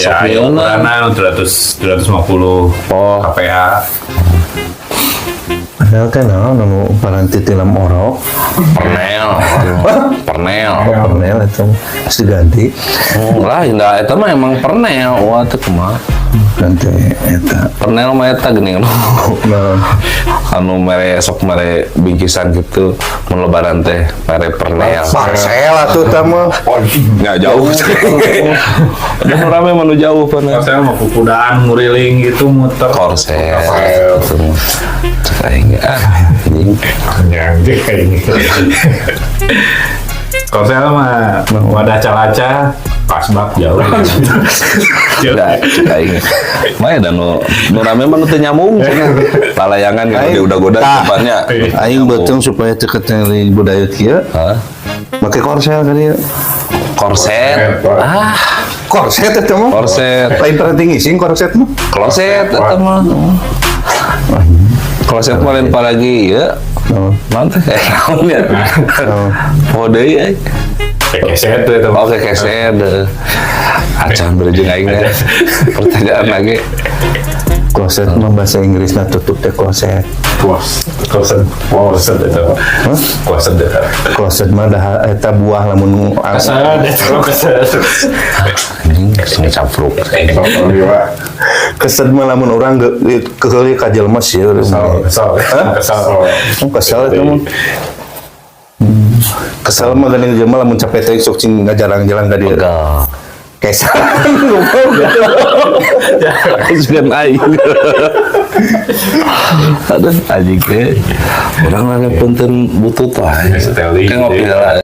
Ya, ayo ukuran 250 kPa. Padahal kan nemu paranti tilam orok. Pernel itu harus diganti. Lah indah eta mah emang pernel wah teh kumaha. Ganti eta. Pernel mah eta geuning anu mere sok mere bingkisan gitu mun lebaran teh mere pernel. Parcel atuh teh mah. Enggak jauh. Udah rame manu jauh pernel. Saya mau kukudaan nguriling gitu muter. Korsel. Kayak anjing. Anjing kayak ini. Korsel mah wadah calaca pasbak jauh. Kayak mah dan nu rame mah nu teu nyambung cenah. Lalayangan gitu udah goda depannya. Aing beuteung supaya deket dari budaya kieu. Hah? Make korsel kan ieu. Korset. Korset eta mah. Korset. Lain perhati ngising korset mah. Kloset eta mah. Kloset mah lain paragi ya. Mantap. Naon ya? Pode ya. Keset tuh itu. Oke, keset. Acan berjeng aing teh. Pertanyaan lagi. Kloset mah bahasa Inggrisna tutup teh kloset. Kloset itu. Kloset itu. Kloset mah dah eta buah lamun Keset. Anjing sing capruk. kesed mah lamun urang keheuli ka jelema sieun. Kesal Kesel itu mah. Kesel mah geuning jelema lamun capek teh sok cing ngajarang-jarang ka dieu. Kesal. Sugan aing. Aduh anjing teh. Urang lah punten butut wae. Seteling. Kan ngopi lah.